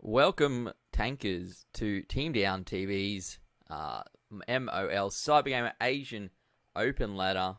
Welcome, tankers, to Team Down TV's MOL Cybergamer Asian Open Ladder.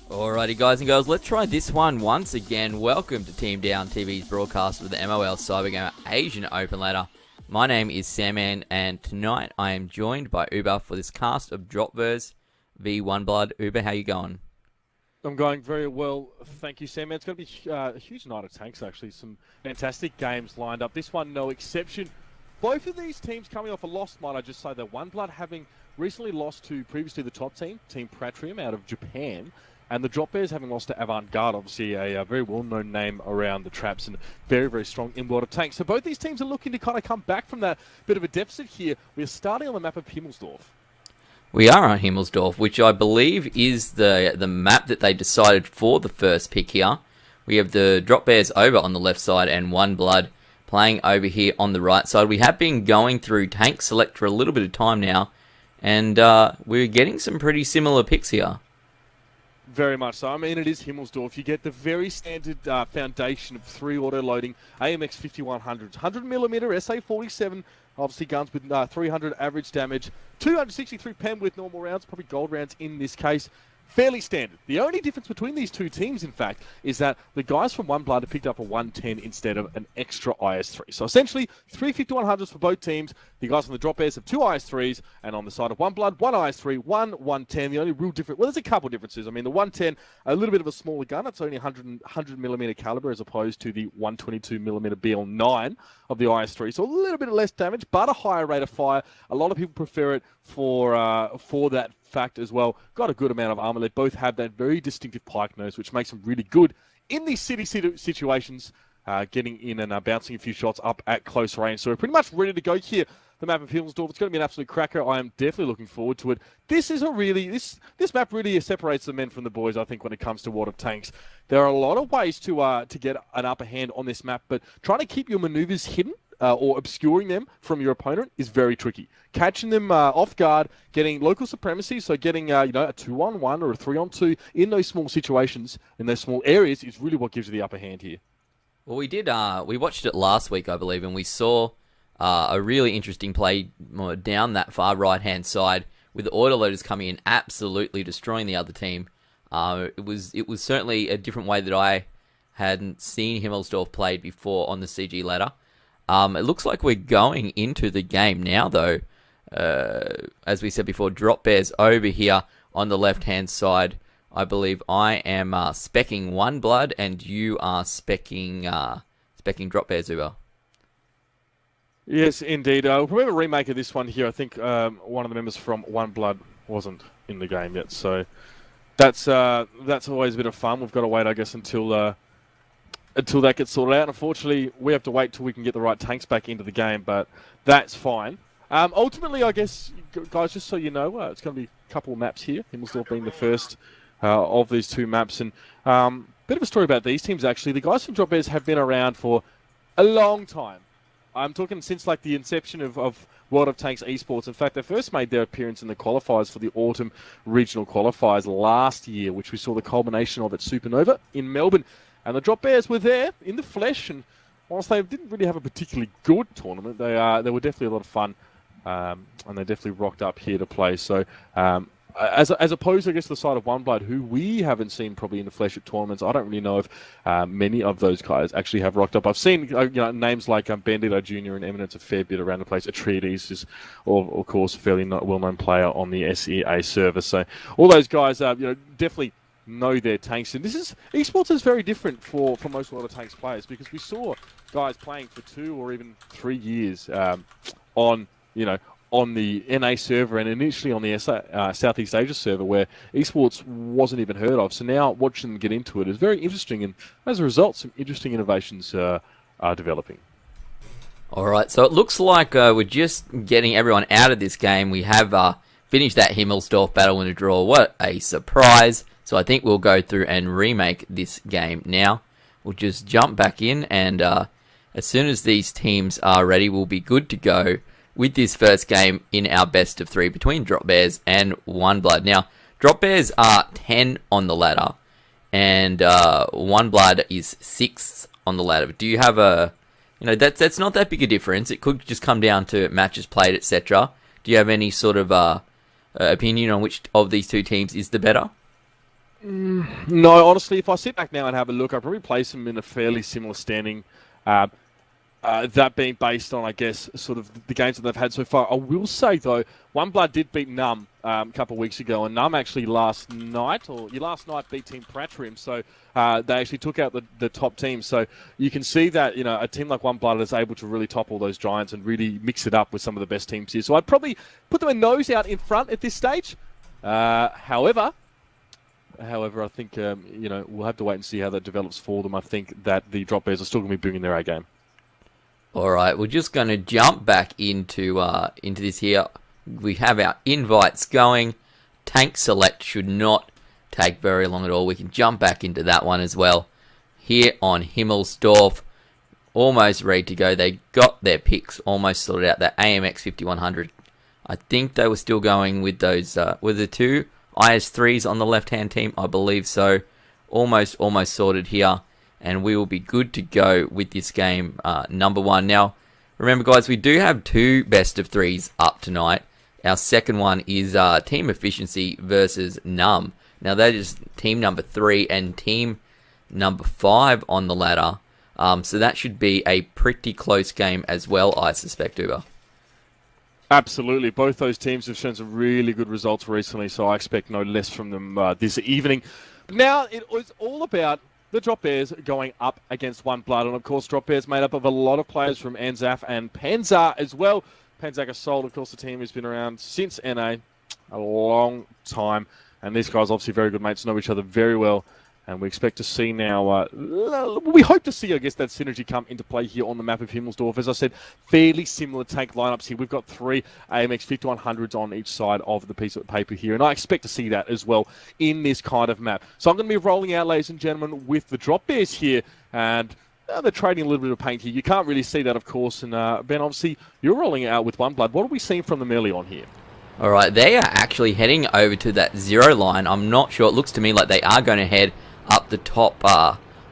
Alrighty, guys and girls, let's try this one once again. Welcome to Team Down TV's broadcast of the MOL Cybergamer Asian Open Ladder. My name is Samman, and tonight I am joined by Uber for this cast of Dropverse v One Blood. Uber, how you going? I'm going very well, thank you, Sam. It's going to be a huge night of tanks, actually. Some fantastic games lined up. This one, no exception. Both of these teams coming off a loss, might I just say, that One Blood having recently lost to previously the top team, Team Pratrium out of Japan, and the Drop Bears having lost to Avant-Garde, obviously a very well-known name around the traps and very, very strong in world of tanks. So both these teams are looking to kind of come back from that bit of a deficit here. We're starting on the map of Himmelsdorf. We are on Himmelsdorf, which I believe is the map that they decided for the first pick here. We have the Drop Bears over on the left side and One Blood playing over here on the right side. We have been going through Tank Select for a little bit of time now, and we're getting some pretty similar picks here. Very much so. I mean, it is Himmelsdorf. You get the very standard foundation of 3 auto-loading AMX 5100s, 100mm SA-47, obviously guns with 300 average damage, 263 pen with normal rounds, probably gold rounds in this case. Fairly standard. The only difference between these two teams, in fact, is that the guys from One Blood have picked up a 110 instead of an extra IS-3. So essentially, 3 5100s for both teams. The guys from the Drop Bears have 2 IS-3s, and on the side of One Blood, 1 IS-3, 1 110. The only real difference, well, there's a couple differences. I mean, the 110, a little bit of a smaller gun. It's only 100mm caliber as opposed to the 122mm BL9 of the IS-3. So a little bit less damage, but a higher rate of fire. A lot of people prefer it for that fact as well. Got a good amount of armor. They both have that very distinctive pike nose, which makes them really good in these city situations, getting in and bouncing a few shots up at close range. So we're pretty much ready to go here. The map of Himmelsdorf, it's going to be an absolute cracker. I am definitely looking forward to it. This map really separates the men from the boys, I think, when it comes to World of Tanks. There are a lot of ways to get an upper hand on this map, but trying to keep your maneuvers hidden or obscuring them from your opponent is very tricky. Catching them off guard, getting local supremacy, so getting a 2-on-1 or a 3-on-2 in those small situations, in those small areas, is really what gives you the upper hand here. Well, we watched it last week, I believe, and we saw a really interesting play down that far right-hand side with the autoloaders coming in, absolutely destroying the other team. It was certainly a different way that I hadn't seen Himmelsdorf played before on the CG ladder. It looks like we're going into the game now, though. As we said before, Drop Bears over here on the left-hand side. I believe I am specking One Blood, and you are specking Drop Bears Uber. Yes, indeed. We'll probably have a remake of this one here. I think one of the members from One Blood wasn't in the game yet, so that's always a bit of fun. We've got to wait, I guess, until that gets sorted out. Unfortunately, we have to wait till we can get the right tanks back into the game, but that's fine. Ultimately, I guess, guys, just so you know, it's going to be a couple of maps here, Himmelsdorf being the first of these 2 maps. And bit of a story about these teams, actually. The guys from Drop Bears have been around for a long time. I'm talking since like the inception of World of Tanks esports. In fact, they first made their appearance in the qualifiers for the autumn regional qualifiers last year, which we saw the culmination of at Supernova in Melbourne. And the Drop Bears were there in the flesh, and whilst they didn't really have a particularly good tournament, they were definitely a lot of fun, and they definitely rocked up here to play. So, as opposed, I guess, to the side of One Blood, who we haven't seen probably in the flesh at tournaments, I don't really know if many of those guys actually have rocked up. I've seen names like Bandito Jr. and Eminence a fair bit around the place. Atreides is, of course, a fairly well-known player on the SEA server. So all those guys, definitely know their tanks. And esports is very different for most World of Tanks players, because we saw guys playing for 2 or even 3 years on the NA server and initially on the Southeast Asia server, where esports wasn't even heard of. So now watching them get into it is very interesting, and as a result, some interesting innovations are developing. Alright, so it looks like we're just getting everyone out of this game. We have finished that Himmelsdorf battle in a draw. What a surprise. So I think we'll go through and remake this game now. We'll just jump back in, and as soon as these teams are ready, we'll be good to go with this first game in our best of 3 between Drop Bears and One Blood. Now, Drop Bears are 10 on the ladder, and One Blood is 6th on the ladder. Do you have that's not that big a difference. It could just come down to matches played, etc. Do you have any sort of opinion on which of these two teams is the better? No, honestly, if I sit back now and have a look, I'd probably place them in a fairly similar standing. That being based on, I guess, sort of the games that they've had so far. I will say, though, One Blood did beat Num a couple of weeks ago, and Num actually last night beat Team Pratrim, so they actually took out the top team. So you can see that, a team like One Blood is able to really topple those giants and really mix it up with some of the best teams here. So I'd probably put them a nose out in front at this stage. However, I think, we'll have to wait and see how that develops for them. I think that the Drop Bears are still going to be bringing their A game. Alright, we're just going to jump back into this here. We have our invites going. Tank select should not take very long at all. We can jump back into that one as well. Here on Himmelsdorf, almost ready to go. They got their picks almost sorted out. That AMX 5100. I think they were still going with those, with the 2 IS3s on the left-hand team. I believe so. Almost sorted here. And we will be good to go with this game, number 1. Now, remember, guys, we do have 2 best of 3s up tonight. Our second one is Team Efficiency versus Num. Now, that is team number 3 and team number 5 on the ladder. So that should be a pretty close game as well, I suspect, Uber. Absolutely. Both those teams have shown some really good results recently, so I expect no less from them this evening. Now, it was all about the Drop Bears going up against One Blood. And, of course, Drop Bears made up of a lot of players from Anzaf and Panzer as well. Panzer Gasol, of course, the team has been around since NA a long time. And these guys, obviously very good mates, know each other very well. And we expect to see now, we hope to see, I guess, that synergy come into play here on the map of Himmelsdorf. As I said, fairly similar tank lineups here. We've got 3 AMX 5100s on each side of the piece of paper here. And I expect to see that as well in this kind of map. So I'm going to be rolling out, ladies and gentlemen, with the Drop Bears here. And they're trading a little bit of paint here. You can't really see that, of course. And Ben, obviously, you're rolling it out with One Blood. What are we seeing from them early on here? All right, they are actually heading over to that 0 line. I'm not sure. It looks to me like they are going to head up the top,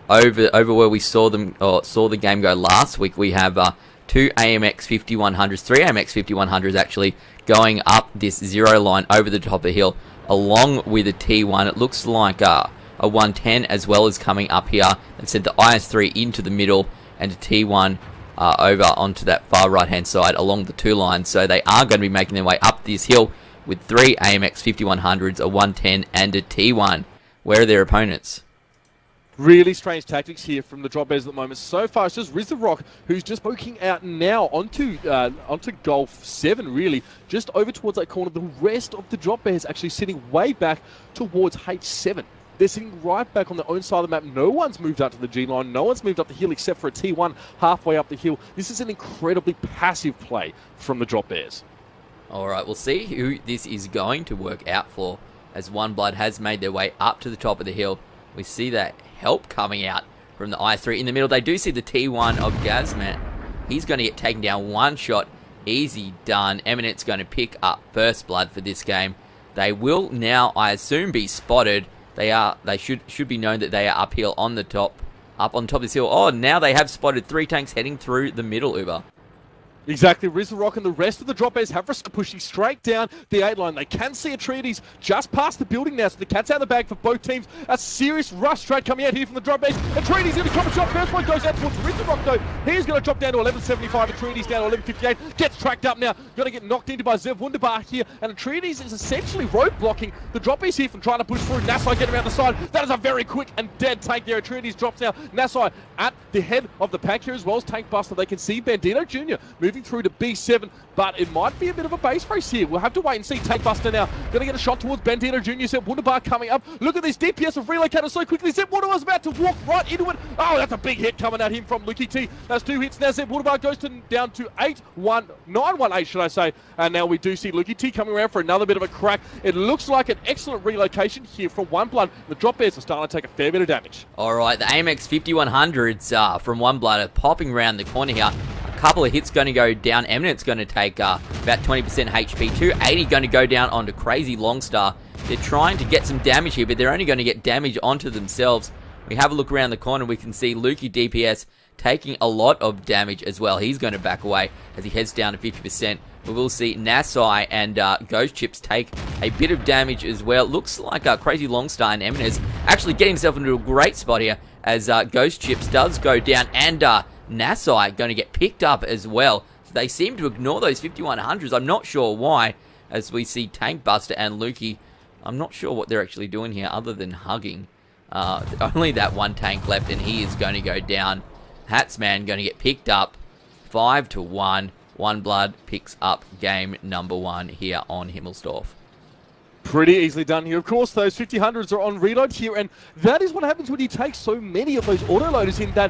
over where we saw the game go last week. We have 2 AMX 5100s, 3 AMX 5100s actually going up this 0 line over the top of the hill, along with a T1. It looks like a 110 as well as coming up here. They've sent the IS3 into the middle and a T1 over onto that far right hand side along the 2 lines. So they are going to be making their way up this hill with 3 AMX 5100s, a 110 and a T1. Where are their opponents? Really strange tactics here from the Drop Bears at the moment. So far, it's just Rizarok who's just poking out now onto Golf 7, really, just over towards that corner. The rest of the Drop Bears actually sitting way back towards H7. They're sitting right back on their own side of the map. No one's moved up to the G line. No one's moved up the hill except for a T1 halfway up the hill. This is an incredibly passive play from the Drop Bears. All right, we'll see who this is going to work out for, as One Blood has made their way up to the top of the hill. We see that help coming out from the I3 in the middle. They do see the T1 of Gazman He's going to get taken down one shot. Easy done. Eminent's going to pick up first blood for this game. They will now, I assume, be spotted. They should be known that they are uphill on the top, up on top of this hill. Oh, now they have spotted 3 tanks heading through the middle, Uber. Exactly, Riz the Rock and the rest of the drop bears have risk pushing straight down the 8 line. They can see Atreides just past the building now, so the cat's out of the bag for both teams. A serious rush straight coming out here from the drop bears. Atreides going to come and shot. First one goes out towards Riz the Rock though. He's going to drop down to 11.75. Atreides down to 11.58. Gets tracked up now. Going to get knocked into by Zev Wunderbar here. And Atreides is essentially road blocking the drop bears here from trying to push through. Nassai getting around the side. That is a very quick and dead tank there. Atreides drops now. Nassai at the head of the pack here as well as Tank Buster. They can see Bandito Jr. moving through to B7. But it might be a bit of a base race here. We'll have to wait and see. Tank Buster now. Going to get a shot towards Bandito Jr. Zeb Wunderbar coming up. Look at this DPS of relocated so quickly. Zeb Wunderbar's about to walk right into it. Oh, that's a big hit coming at him from Lucky T. That's 2 hits now. Zeb Wunderbar goes down to 918, should I say. And now we do see Lucky T coming around for another bit of a crack. It looks like an excellent relocation here from One Blood. The drop bears are starting to take a fair bit of damage. All right, the AMX 5100s from One Blood are popping around the corner here. Couple of hits going to go down. Eminent's going to take about 20% HP. 280 going to go down onto Crazy Longstar. They're trying to get some damage here, but they're only going to get damage onto themselves. We have a look around the corner. We can see Lukey DPS taking a lot of damage as well. He's going to back away as he heads down to 50%. We will see Nassai and Ghost Chips take a bit of damage as well. Looks like Crazy Longstar and Eminence actually get himself into a great spot here as Ghost Chips does go down and Nassai going to get picked up as well. So they seem to ignore those 5100s. I'm not sure why, as we see Tank Buster and Lukey. I'm not sure what they're actually doing here other than hugging. Only that one tank left, and he is going to go down. Hatsman going to get picked up 5-1. One Blood picks up game number 1 here on Himmelsdorf. Pretty easily done here. Of course, those 5000s are on reload here, and that is what happens when you take so many of those autoloaders in that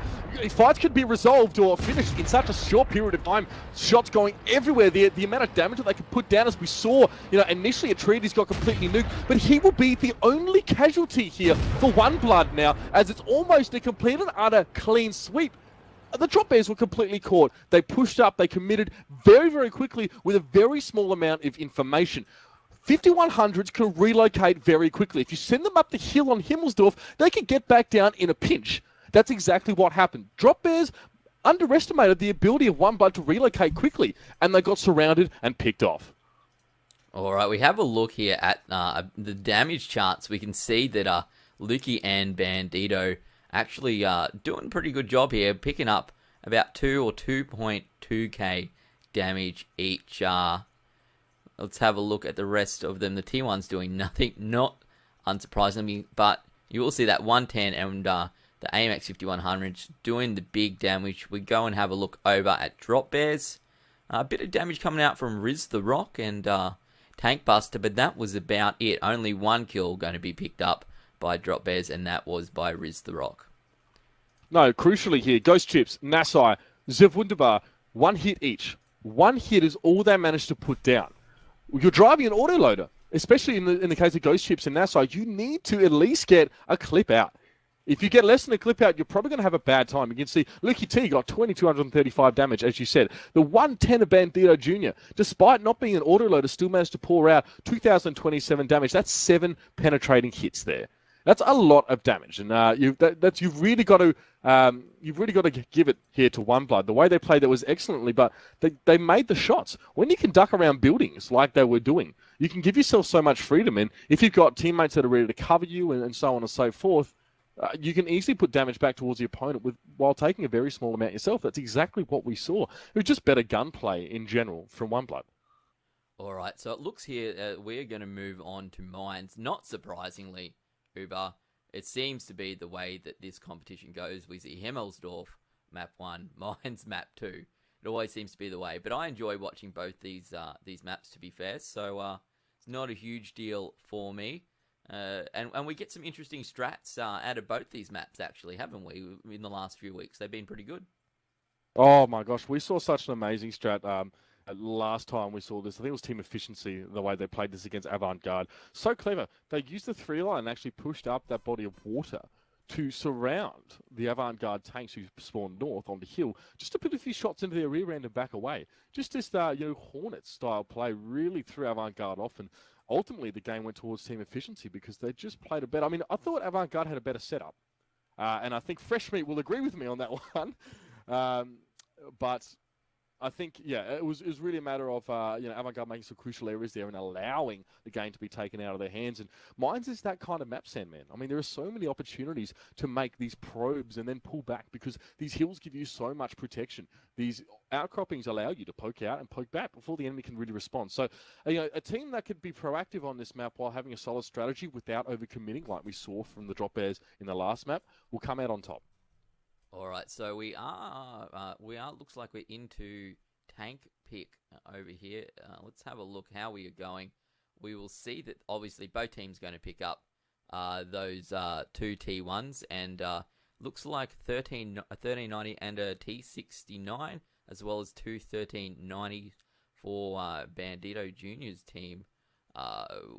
fights could be resolved or finished in such a short period of time. Shots going everywhere. The amount of damage that they can put down, as we saw, initially Atreides got completely nuked, but he will be the only casualty here for One Blood now, as it's almost a complete and utter clean sweep. The drop bears were completely caught. They pushed up, they committed very, very quickly with a very small amount of information. 5100s can relocate very quickly. If you send them up the hill on Himmelsdorf, they can get back down in a pinch. That's exactly what happened. Drop bears underestimated the ability of One Blood to relocate quickly, and they got surrounded and picked off. All right, we have a look here at the damage charts. We can see that Lukey and Bandito actually doing a pretty good job here, picking up about 2 or 2.2k damage each. Let's have a look at the rest of them. The T1's doing nothing, not unsurprisingly, but you will see that 110 and the AMX 5100 doing the big damage. We go and have a look over at Drop Bears. A bit of damage coming out from Riz the Rock and Tank Buster, but that was about it. Only 1 kill going to be picked up by Drop Bears, and that was by Riz the Rock. No, crucially here, Ghost Chips, Nassai, Zev Wunderbar, 1 hit each. 1 hit is all they managed to put down. You're driving an autoloader, especially in the case of Ghost Chips and Nassai, you need to at least get a clip out. If you get less than a clip out, you're probably going to have a bad time. You can see Lucky T got 2,235 damage, as you said. The 110 of Bandito Jr., despite not being an autoloader, still managed to pour out 2,027 damage. That's 7 penetrating hits there. That's a lot of damage, and you've really got to give it here to One Blood. The way they played that was excellently, but they made the shots. When you can duck around buildings like they were doing, you can give yourself so much freedom. And if you've got teammates that are ready to cover you and so on and so forth, you can easily put damage back towards the opponent while taking a very small amount yourself. That's exactly what we saw. It was just better gunplay in general from One Blood. All right, so it looks here we're going to move on to mines. Not surprisingly, Uber, it seems to be the way that this competition goes. We see Himmelsdorf, map 1, Mines, map 2. It always seems to be the way, but I enjoy watching both these maps, to be fair, so it's not a huge deal for me. And we get some interesting strats out of both these maps, actually, haven't we, in the last few weeks? They've been pretty good. Oh my gosh, we saw such an amazing strat last time we saw this. I think it was Team Efficiency, the way they played this against Avant Garde. So clever. They used the 3 line and actually pushed up that body of water to surround the avant-garde tanks who spawn north on the hill, just to put a few shots into their rear end and back away. Just this, Hornet-style play really threw avant-garde off, and ultimately the game went towards team efficiency because they just played a better. I mean, I thought avant-garde had a better setup, and I think Fresh Meat will agree with me on that one. But I think, it was really a matter of, Avant-Garde making some crucial areas there and allowing the game to be taken out of their hands. And Mines is that kind of map, Sandman. I mean, there are so many opportunities to make these probes and then pull back because these hills give you so much protection. These outcroppings allow you to poke out and poke back before the enemy can really respond. So, a team that could be proactive on this map while having a solid strategy without overcommitting, like we saw from the Drop Bears in the last map, will come out on top. All right, so we are. Looks like we're into tank pick over here. Let's have a look how we are going. We will see that obviously both teams going to pick up those two T1s, and looks like 1390 and a T69, as well as two 1390s for Bandito Junior's team,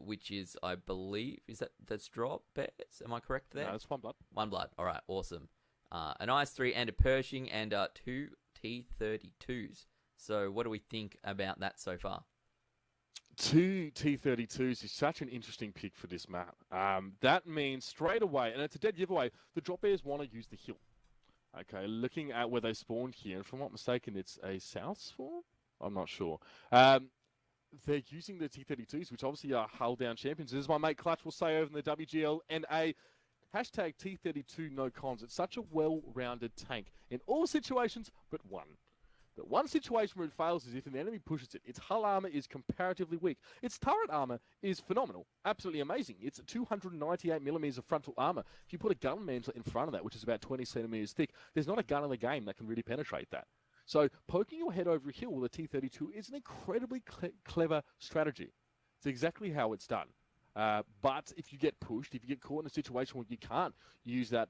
which is, I believe, that's Drop Bears? Am I correct there? No, that's One Blood. One Blood. All right, awesome. An IS-3 and a Pershing and two T-32s. So what do we think about that so far? Two T-32s is such an interesting pick for this map. That means straight away, and it's a dead giveaway, the Drop Bears want to use the hill. Okay, looking at where they spawned here, and if I'm not mistaken, it's a south spawn? I'm not sure. They're using the T-32s, which obviously are hull down champions. As my mate Clutch will say over in the WGLNA, hashtag T32 no cons. It's such a well-rounded tank in all situations but one. The one situation where it fails is if an enemy pushes it. Its hull armor is comparatively weak. Its turret armor is phenomenal. Absolutely amazing. It's 298 millimeters of frontal armor. If you put a gun mantle in front of that, which is about 20 centimeters thick, there's not a gun in the game that can really penetrate that. So poking your head over a hill with a T32 is an incredibly clever strategy. It's exactly how it's done. But if you get pushed, if you get caught in a situation where you can't use that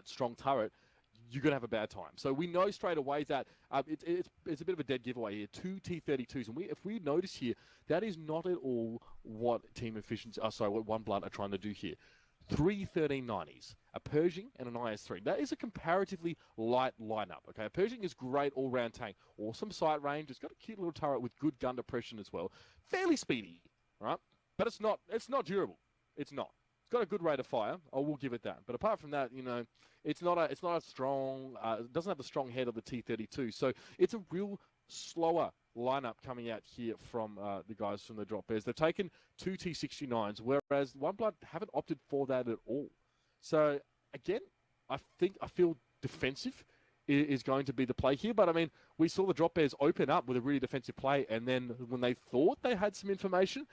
strong turret, you're going to have a bad time. So we know straight away that it's a bit of a dead giveaway here. Two T-32s. And if we notice here, that is not at all what Team Efficiency, what One Blood are trying to do here. Three 1390s, a Pershing and an IS-3. That is a comparatively light lineup. Okay, a Pershing is great all-round tank. Awesome sight range. It's got a cute little turret with good gun depression as well. Fairly speedy, right? But it's not durable. It's not. It's got a good rate of fire. I will give it that. But apart from that, it's not a strong. It doesn't have the strong head of the T-32. So it's a real slower lineup coming out here from the guys from the Drop Bears. They've taken two T-69s, whereas One Blood haven't opted for that at all. So again, I feel defensive is going to be the play here. But I mean, we saw the Drop Bears open up with a really defensive play, and then when they thought they had some information,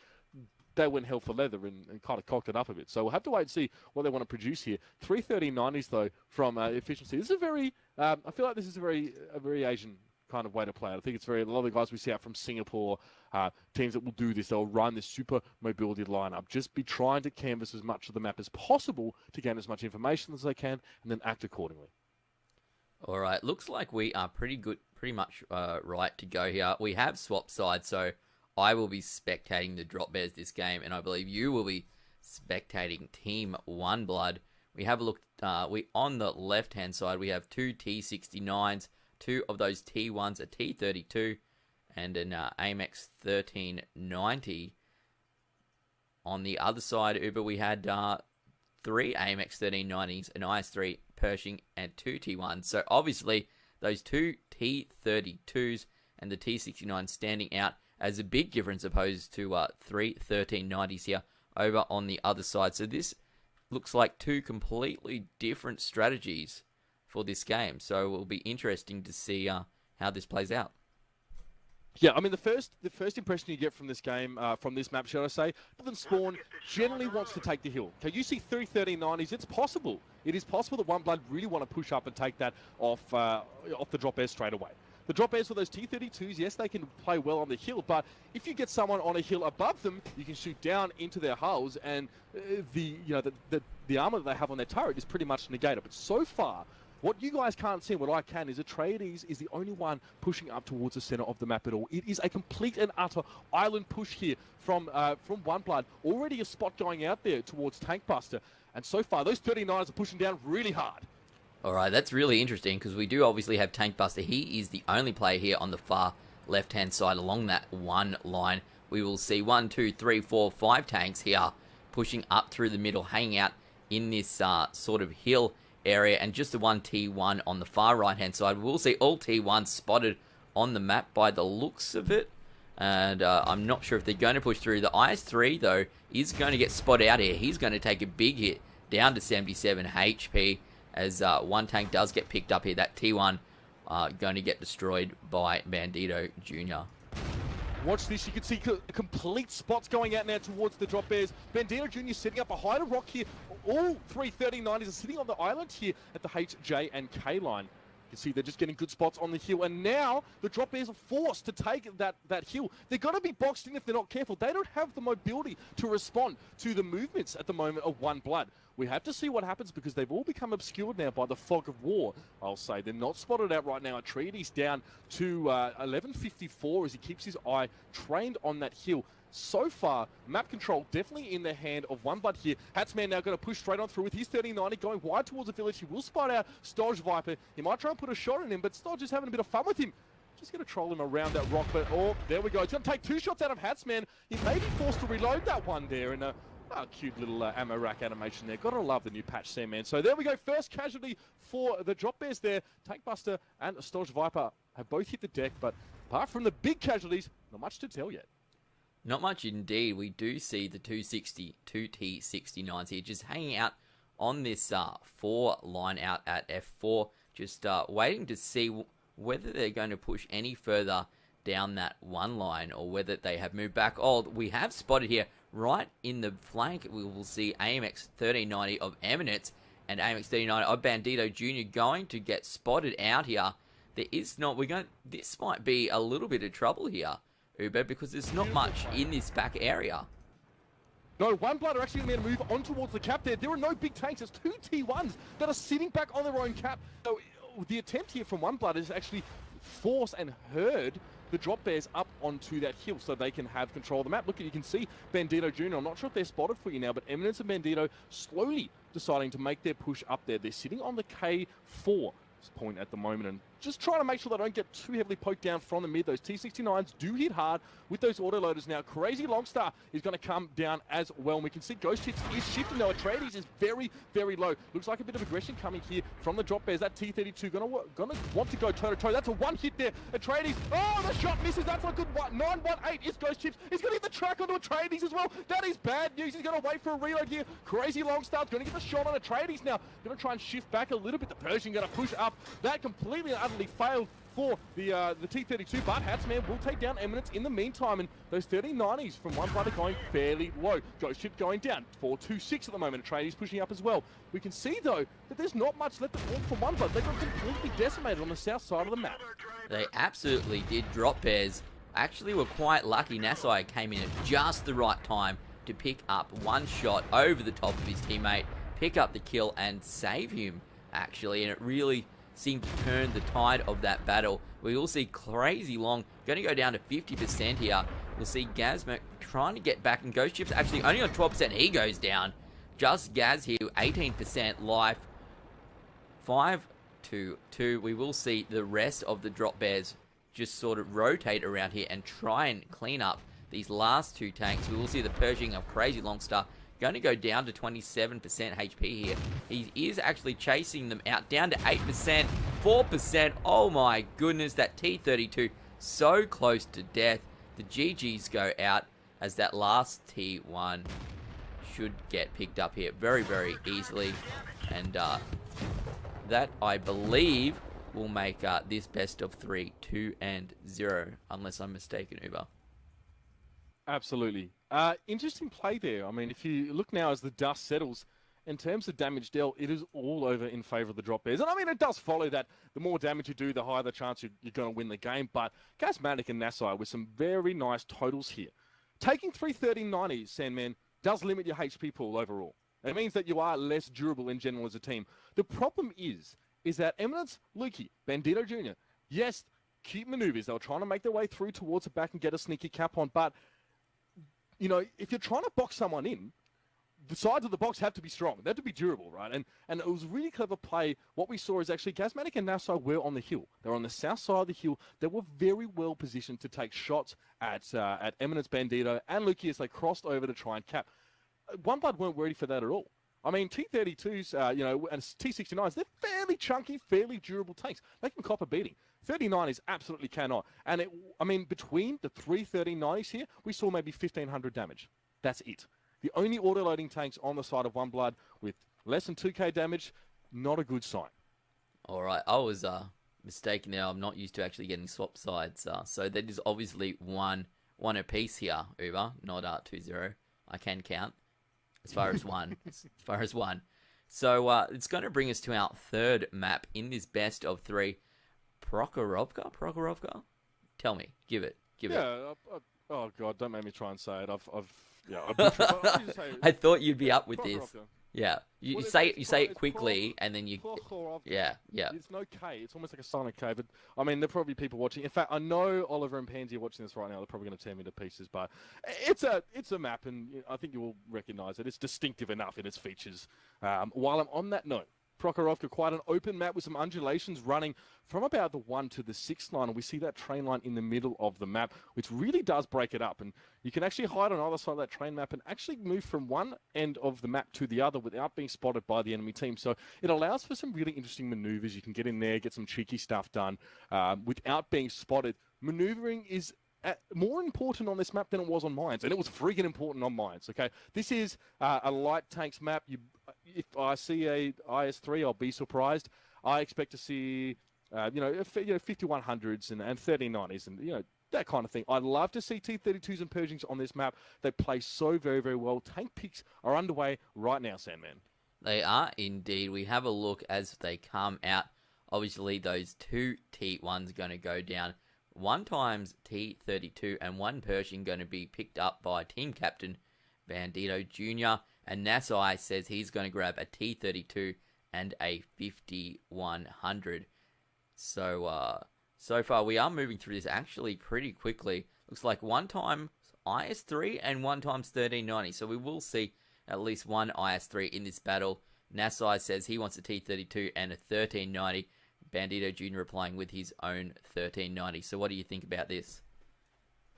they went hell for leather and kind of cocked it up a bit. So we'll have to wait and see what they want to produce here. 3 1390s, though, from Efficiency. This is a very, I feel like this is a very Asian kind of way to play it. I think it's a lot of the guys we see out from Singapore, teams that will do this. They'll run this super mobility lineup. Just be trying to canvas as much of the map as possible to gain as much information as they can and then act accordingly. All right, looks like we are pretty much right to go here. We have swapped sides, so I will be spectating the Drop Bears this game, and I believe you will be spectating Team One Blood. We have a look. On the left-hand side, we have two T69s, two of those T1s, a T32, and an AMX 1390. On the other side, Uber, we had three AMX 1390s, an IS-3, Pershing, and two T1s. So obviously, those two T32s and the T69 standing out as a big difference opposed to three 1390s here over on the other side. So this looks like two completely different strategies for this game. So it will be interesting to see how this plays out. Yeah, I mean, the first impression you get from this game, from this map, shall I say, other than Spawn generally wants to take the hill. Okay, you see 3 1390s, it's possible. It is possible that One Blood really want to push up and take that off the Drop Bears straight away. The Drop Bears with those T-32s, yes, they can play well on the hill, but if you get someone on a hill above them, you can shoot down into their hulls, and the armor that they have on their turret is pretty much negated. But so far, what you guys can't see, what I can, is Atreides is the only one pushing up towards the center of the map at all. It is a complete and utter island push here from One Blood. Already a spot going out there towards Tank Buster. And so far, those 39ers are pushing down really hard. Alright, that's really interesting because we do obviously have Tank Buster. He is the only player here on the far left-hand side along that one line. We will see 1, 2, 3, 4, 5 tanks here pushing up through the middle, hanging out in this sort of hill area, and just the one T1 on the far right-hand side. We'll see all T1s spotted on the map by the looks of it. And I'm not sure if they're going to push through. The IS-3, though, is going to get spotted out here. He's going to take a big hit down to 77 HP as one tank does get picked up here. That T1 going to get destroyed by Bandito Jr. Watch this, you can see complete spots going out now towards the drop bears. Bandito Jr. setting up behind a rock here. All three 39ers are sitting on the island here at the H, J, and K line. You can see they're just getting good spots on the hill, and now the drop bears are forced to take that hill. They're going to be boxed in if they're not careful. They don't have the mobility to respond to the movements at the moment of One Blood. We have to see what happens because they've all become obscured now by the fog of war, I'll say. They're not spotted out right now. Atreides down to 1154 as he keeps his eye trained on that hill. So far, map control definitely in the hand of One Blood here. Hatsman now going to push straight on through with his 3090 going wide towards the village. He will spot out Stodge Viper. He might try and put a shot on him, but Stodge is having a bit of fun with him. Just going to troll him around that rock, but oh, there we go. It's going to take 2 shots out of Hatsman. He may be forced to reload that one there, and cute little ammo rack animation there. Gotta love the new patch, Sandman. So there we go. First casualty for the drop bears there. Tank Buster and Stodge Viper have both hit the deck, but apart from the big casualties, not much to tell yet. Not much indeed. We do see the 260, 2T69s here just hanging out on this 4 line out at F4, just waiting to see whether they're going to push any further down that one line or whether they have moved back. Oh, we have spotted here right in the flank. We will see AMX 1390 of Eminence and AMX 1390 of Bandito Jr. going to get spotted out here. There is not. This might be a little bit of trouble here, Uber, because there's not much in this back area. No, One Blood are actually going to move on towards the cap there. There are no big tanks. There's 2 T1s that are sitting back on their own cap. So the attempt here from One Blood is actually force and herd the drop bears up onto that hill so they can have control of the map. Look, you can see Bandito Jr. I'm not sure if they're spotted for you now, but Eminence and Bandito slowly deciding to make their push up there. They're sitting on the K4 point at the moment and just trying to make sure they don't get too heavily poked down from the mid. Those T69s do hit hard with those autoloaders now. Crazy Longstar is going to come down as well. And we can see Ghost Chips is shifting though. Atreides is very, very low. Looks like a bit of aggression coming here from the drop bears. That T32 gonna want to go toe-to-toe. That's a one hit there. Atreides, oh, the shot misses. That's a good one. 918 is Ghost Chips. He's going to get the track onto Atreides as well. That is bad news. He's going to wait for a reload here. Crazy Longstar's going to get the shot on Atreides now. Going to try and shift back a little bit. The Persian going to push up. That completely and utterly failed for the T32, but Hatsman will take down Eminence in the meantime, and those 3090s from One Blood are going fairly low. Ghost Ship going down, 426 at the moment. Atreides pushing up as well. We can see, though, that there's not much left at all from One Blood. They got completely decimated on the south side of the map. They absolutely did. Drop bears actually were quite lucky. Nasai came in at just the right time to pick up one shot over the top of his teammate, pick up the kill, and save him, actually, and it really seemed to turn the tide of that battle. We will see Crazy Long going to go down to 50% here. We'll see Gazmak trying to get back, and Ghost Chip's actually only on 12%. He goes down. Just Gaz here, 18% life. 5-2-2. We will see the rest of the drop bears just sort of rotate around here and try and clean up these last 2 tanks. We will see the Pershing of Crazy Longstar going to go down to 27% HP here. He is actually chasing them out, down to 8%, 4%. Oh my goodness, that T32 so close to death. The GGs go out as that last T1 should get picked up here very, very easily. And that, I believe, will make this best of 3, 2-0, unless I'm mistaken, Uber. Absolutely. Interesting play there. I mean, if you look now as the dust settles, in terms of damage dealt, it is all over in favour of the drop bears. And I mean, it does follow that the more damage you do, the higher the chance you're going to win the game. But Gazmatic and Nasai with some very nice totals here. Taking 330-90, Sandman, does limit your HP pool overall. It means that you are less durable in general as a team. The problem is that Eminence, Lukey, Bandito Jr., yes, cute maneuvers. They were trying to make their way through towards the back and get a sneaky cap on, but you know, if you're trying to box someone in, the sides of the box have to be strong. They have to be durable, right? And it was a really clever play. What we saw is actually Gasmatic and Nassau were on the hill. They were on the south side of the hill. They were very well positioned to take shots at Eminence Bandito and Lucius. They crossed over to try and cap. OneBlood weren't ready for that at all. I mean, T32s, and T69s, they're fairly chunky, fairly durable tanks. They can cop a beating. 39s absolutely cannot. And between the 330-90s here, we saw maybe 1,500 damage. That's it. The only auto-loading tanks on the side of OneBlood with less than 2k damage, not a good sign. All right, I was mistaken there. I'm not used to actually getting swap sides. So that is obviously one apiece here, Uber, not 2-0. I can count. As far as one. So it's going to bring us to our third map in this best of three. Prokhorovka? Tell me. Give it. Oh, God, don't make me try and say it. I butchered it. I thought you'd be up with this. Prokhorovka. Yeah. You say it quickly, and then you... Yeah. It's no K. It's almost like a silent K. But, I mean, there are probably people watching. In fact, I know Oliver and Pansy are watching this right now. They're probably going to tear me to pieces. But it's a map, and I think you will recognise it. It's distinctive enough in its features. While I'm on that note, Prokhorovka, quite an open map with some undulations running from about the 1 to the 6 line. And we see that train line in the middle of the map, which really does break it up. And you can actually hide on either side of that train map and actually move from one end of the map to the other without being spotted by the enemy team. So it allows for some really interesting maneuvers. You can get in there, get some cheeky stuff done without being spotted. Maneuvering is more important on this map than it was on Mines, and it was freaking important on Mines. Okay, this is a light tanks map. If I see a IS3, I'll be surprised. I expect to see 5100s and 3090s and that kind of thing. I'd love to see T32s and Pershings on this map. They play so very, very well. Tank picks are underway right now, Sandman. They are indeed. We have a look as they come out. Obviously, those two T1s are going to go down. One times T32 and one Pershing going to be picked up by team captain Bandito Jr. And Nassau says he's going to grab a T32 and a 5100. So far we are moving through this actually pretty quickly. Looks like one time IS3 and one times 1390. So we will see at least one IS3 in this battle. Nassau says he wants a T32 and a 1390. Bandito Jr. applying with his own 1390. So what do you think about this?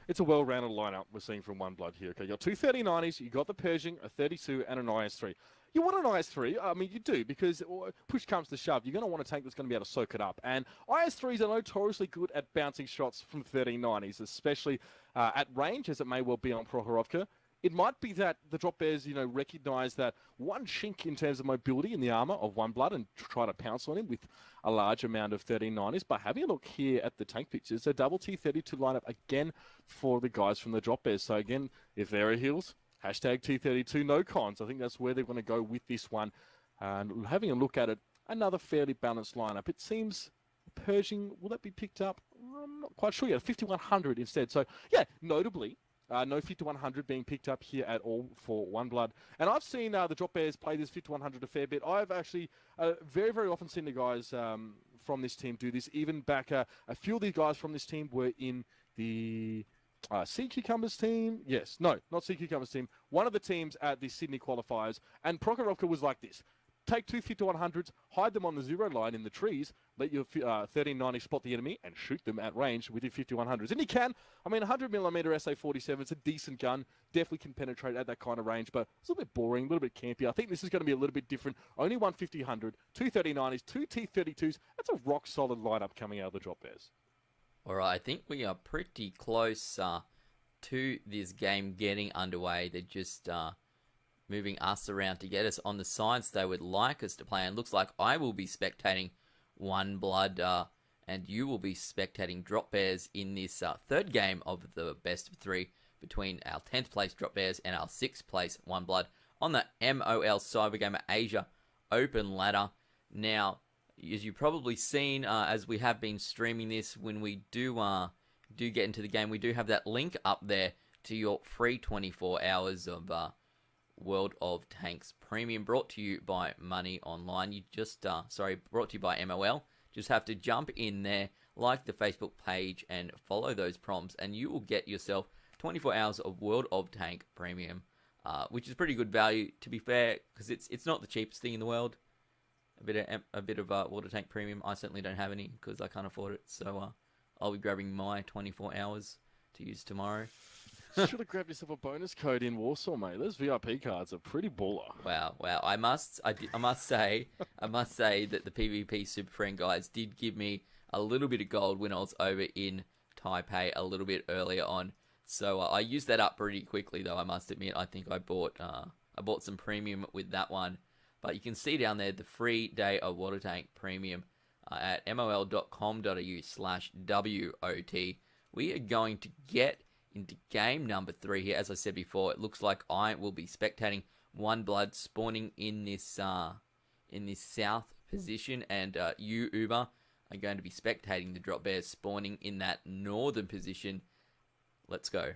It's a well-rounded lineup we're seeing from OneBlood here. Okay, you got two 3090s, you got the Pershing, a 32, and an IS3. You want an IS3? I mean, you do, because push comes to shove. You're going to want a tank that's going to be able to soak it up. And IS3s are notoriously good at bouncing shots from 1390s, especially at range, as it may well be on Prokhorovka. It might be that the drop bears, recognize that one chink in terms of mobility in the armor of OneBlood and try to pounce on him with a large amount of 1390s. But having a look here at the tank pictures, a double T32 lineup again for the guys from the drop bears. So again, if there are heals, hashtag T32 no cons. I think that's where they're going to go with this one. And having a look at it, another fairly balanced lineup. It seems Pershing, will that be picked up? I'm not quite sure yet. 5100 instead. So yeah, notably, no 5100 being picked up here at all for OneBlood. And I've seen the Drop Bears play this 5100 a fair bit. I've actually very, very often seen the guys from this team do this. Even back, a few of these guys from this team were in the Sea Cucumbers team. Yes, no, not Sea Cucumbers team. One of the teams at the Sydney qualifiers. And Prokhorovka was like this. Take two 5100s, hide them on the zero line in the trees, let your 1390 spot the enemy, and shoot them at range with your 5100s. And you can. I mean, 100mm SA-47, it's a decent gun. Definitely can penetrate at that kind of range, but it's a little bit boring, a little bit campy. I think this is going to be a little bit different. Only one 50-100, two 3090s, two T32s. That's a rock-solid lineup coming out of the Drop Bears. All right, I think we are pretty close to this game getting underway. They're just... moving us around to get us on the sides they would like us to play. And looks like I will be spectating OneBlood, and you will be spectating Drop Bears in this third game of the best of three between our 10th place Drop Bears and our 6th place OneBlood on the MOL Cybergamer Asia Open Ladder. Now, as you've probably seen, as we have been streaming this, when we do get into the game, we do have that link up there to your free 24 hours of... World of Tanks Premium, brought to you by Money Online. You just, brought to you by MOL. Just have to jump in there, like the Facebook page, and follow those prompts, and you will get yourself 24 hours of World of Tank Premium which is pretty good value, to be fair, because it's not the cheapest thing in the world. A bit of water tank premium. I certainly don't have any because I can't afford it. So I'll be grabbing my 24 hours to use tomorrow. Should have grabbed yourself a bonus code in Warsaw, mate. Those VIP cards are pretty baller. Wow. I must say that the PvP Super Friend guys did give me a little bit of gold when I was over in Taipei a little bit earlier on. So I used that up pretty quickly, though. I must admit, I think I bought some premium with that one. But you can see down there the free day of water tank premium at mol.com.au/WOT. We are going to get into game number 3 here. As I said before, it looks like I will be spectating One Blood spawning in this south position, and you, Uber, are going to be spectating the Drop Bears spawning in that northern position. Let's go.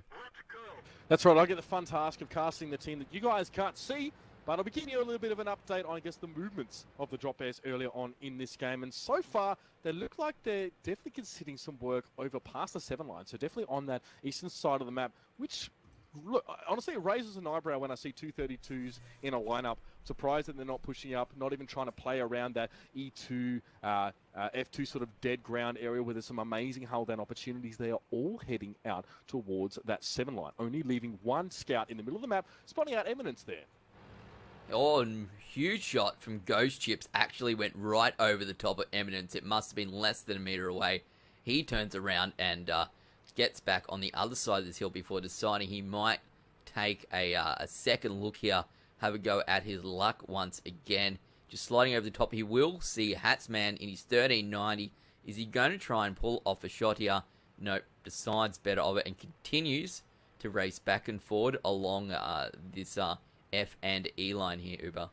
That's right. I get the fun task of casting the team that you guys can't see, but I'll be giving you a little bit of an update on, I guess, the movements of the Drop Bears earlier on in this game. And so far, they look like they're definitely considering some work over past the 7 line. So definitely on that eastern side of the map, which, look, honestly, it raises an eyebrow when I see 232s in a lineup. Surprised that they're not pushing up, not even trying to play around that E2, F2 sort of dead ground area where there's some amazing hull down opportunities. They are all heading out towards that 7 line, only leaving one scout in the middle of the map, spotting out Eminence there. Oh, and huge shot from Ghost Chips actually went right over the top of Eminence. It must have been less than a meter away. He turns around and gets back on the other side of this hill before deciding he might take a second look here, have a go at his luck once again. Just sliding over the top. He will see Hatsman in his 1390. Is he going to try and pull off a shot here? Nope, decides better of it and continues to race back and forward along this F and E line here, Uber.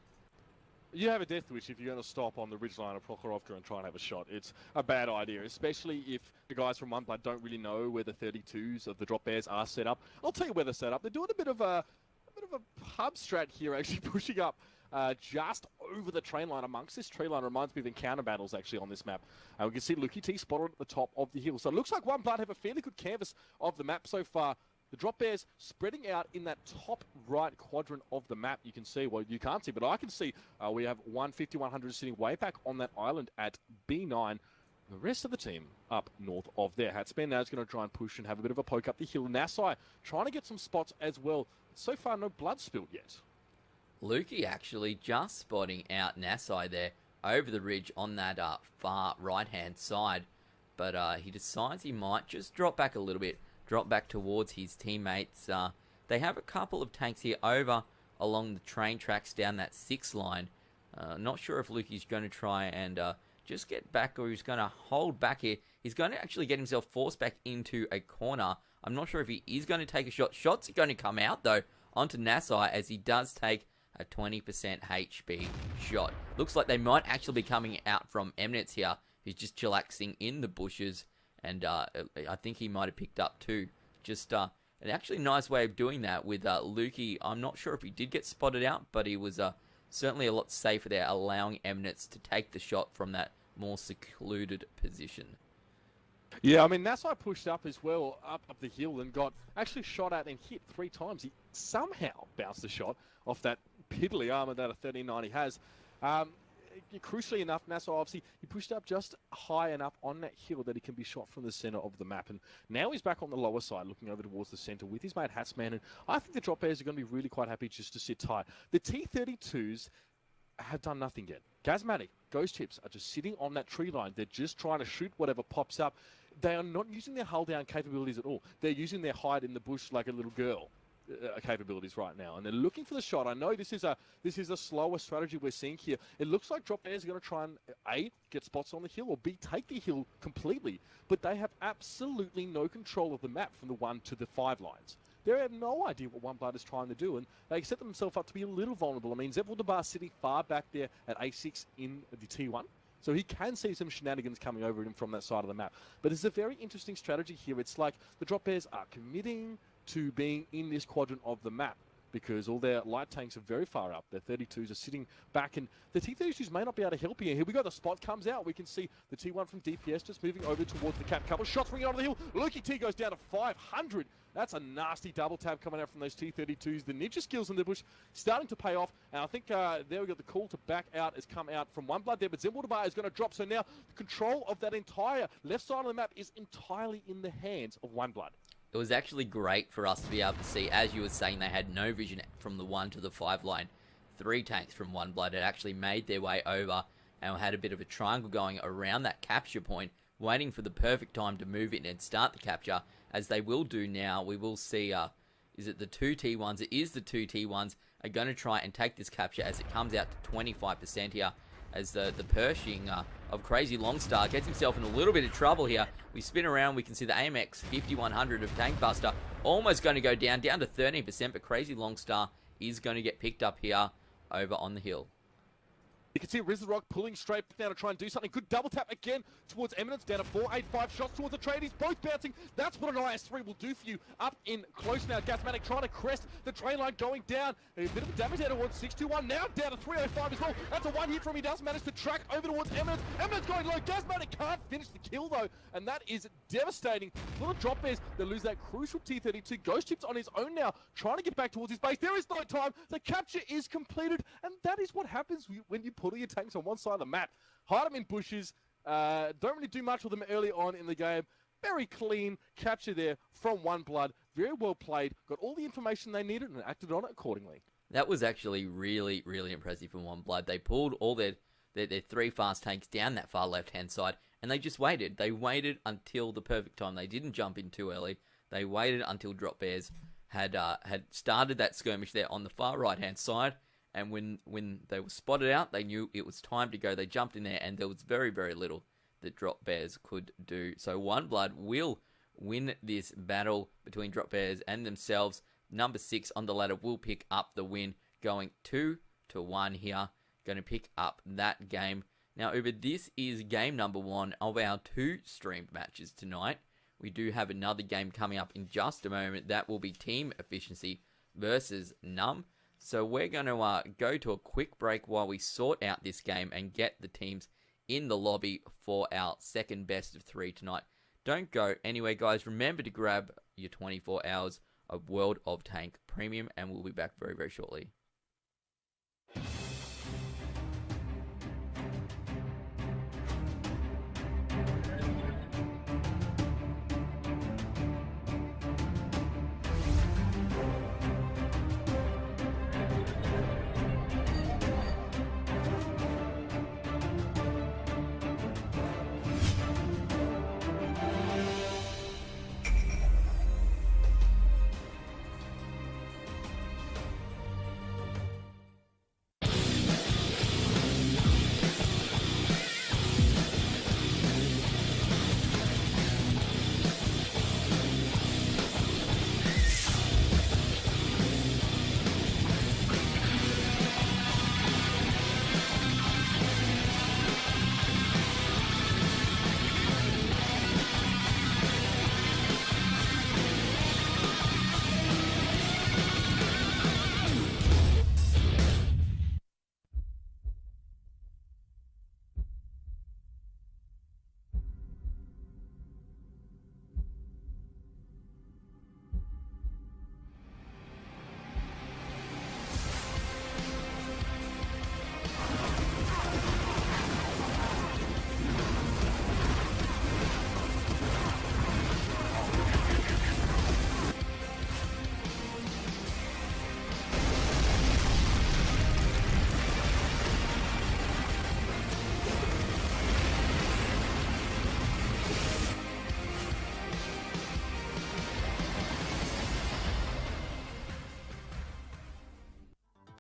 You have a death wish if you're going to stop on the ridge line of Prokhorovka and try and have a shot. It's a bad idea, especially if the guys from One Blood don't really know where the 32s of the Drop Bears are set up. I'll tell you where they're set up. They're doing a bit of a hub strat here, actually pushing up just over the train line amongst this tree line. Reminds me of encounter battles actually on this map. We can see Lucky T spotted at the top of the hill. So it looks like One Blood have a fairly good canvas of the map so far. The Drop Bears spreading out in that top right quadrant of the map. You can see, well, you can't see, but I can see we have 150, 100 sitting way back on that island at B9. The rest of the team up north of there. Hatsman now is going to try and push and have a bit of a poke up the hill. Nassai trying to get some spots as well. So far, no blood spilled yet. Lukey actually just spotting out Nassai there over the ridge on that far right-hand side. But he decides he might just drop back a little bit. Drop back towards his teammates. They have a couple of tanks here over along the train tracks down that 6 line. Not sure if Lukey's going to try and just get back, or he's going to hold back here. He's going to actually get himself forced back into a corner. I'm not sure if he is going to take a shot. Shots are going to come out, though, onto Nassai as he does take a 20% HP shot. Looks like they might actually be coming out from Eminence here. He's just chillaxing in the bushes. And I think he might have picked up too. Just an actually nice way of doing that with Lukey. I'm not sure if he did get spotted out, but he was certainly a lot safer there, allowing Eminence to take the shot from that more secluded position. Yeah, I mean, Nassai pushed up as well, up the hill, and got actually shot at and hit 3 times. He somehow bounced the shot off that piddly armor that a 1390 has. Crucially enough, Nassau, obviously, he pushed up just high enough on that hill that he can be shot from the center of the map. And now he's back on the lower side, looking over towards the center with his mate Hatsman. And I think the Drop Bears are going to be really quite happy just to sit tight. The T-32s have done nothing yet. Gazmatic, Ghost Chips are just sitting on that tree line. They're just trying to shoot whatever pops up. They are not using their hull down capabilities at all. They're using their hide in the bush like a little girl. Capabilities right now, and they're looking for the shot. I know this is a slower strategy we're seeing here. It looks like Drop Bears are going to try and A, get spots on the hill, or B, take the hill completely, but they have absolutely no control of the map from the 1 to the 5 lines. They have no idea what One Blood is trying to do, and they set themselves up to be a little vulnerable. I mean, Zephyr sitting far back there at A6 in the T1, so he can see some shenanigans coming over him from that side of the map. But it's a very interesting strategy here. It's like the Drop Bears are committing to being in this quadrant of the map. because all their light tanks are very far up. Their 32s are sitting back, and the T32s may not be able to help you. Here we go. The spot comes out. We can see the T1 from DPS just moving over towards the cap. Couple shots ringing onto the hill. Lukey T goes down to 500. That's a nasty double tap coming out from those T32s. The ninja skills in the bush starting to pay off. And I think there we go. The call to back out has come out from One Blood there, but Zimbaldabar is going to drop. So now the control of that entire left side of the map is entirely in the hands of One Blood. It was actually great for us to be able to see, as you were saying, they had no vision from the 1 to the 5 line. 3 tanks from One Blood had actually made their way over and had a bit of a triangle going around that capture point, waiting for the perfect time to move in and start the capture, as they will do now. We will see, is it the 2 T1s? It is the 2 T1s are going to try and take this capture as it comes out to 25% here, as the Pershing of Crazy Longstar gets himself in a little bit of trouble here. We spin around, we can see the AMX 5100 of Tankbuster almost going to go down to 13%, but Crazy Longstar is going to get picked up here over on the hill. You can see Rizrock pulling straight down to try and do something. Good double tap again towards Eminence, down to 485 shots towards the tradies, both bouncing. That's what an IS-3 will do for you. Up in close now, Gasmatic trying to crest the train line, going down. A bit of damage there towards 621, now down to 305 as well. That's a one hit from him. He does manage to track over towards Eminence. Eminence going low, Gasmatic can't finish the kill though, and that is devastating for the drop bears. They lose that crucial T-32. Ghost Chip's on his own now, trying to get back towards his base. There is no time. The capture is completed, and that is what happens when you put all your tanks on one side of the map. Hide them in bushes. Don't really do much with them early on in the game. Very clean capture there from One Blood. Very well played. Got all the information they needed and acted on it accordingly. That was actually really, really impressive from One Blood. They pulled all their 3 fast tanks down that far left-hand side, and they just waited. They waited until the perfect time. They didn't jump in too early. They waited until Drop Bears had started that skirmish there on the far right-hand side, and when they were spotted out, they knew it was time to go. They jumped in there, and there was very, very little that Drop Bears could do. So One Blood will win this battle between Drop Bears and themselves. Number 6 on the ladder will pick up the win, going 2-1 here. Going to pick up that game. Now, Uber, this is game number 1 of our 2 streamed matches tonight. We do have another game coming up in just a moment. That will be Team Efficiency versus Numb. So we're going to go to a quick break while we sort out this game and get the teams in the lobby for our second best of 3 tonight. Don't go anywhere, guys. Remember to grab your 24 hours of World of Tank Premium, and we'll be back very, very shortly.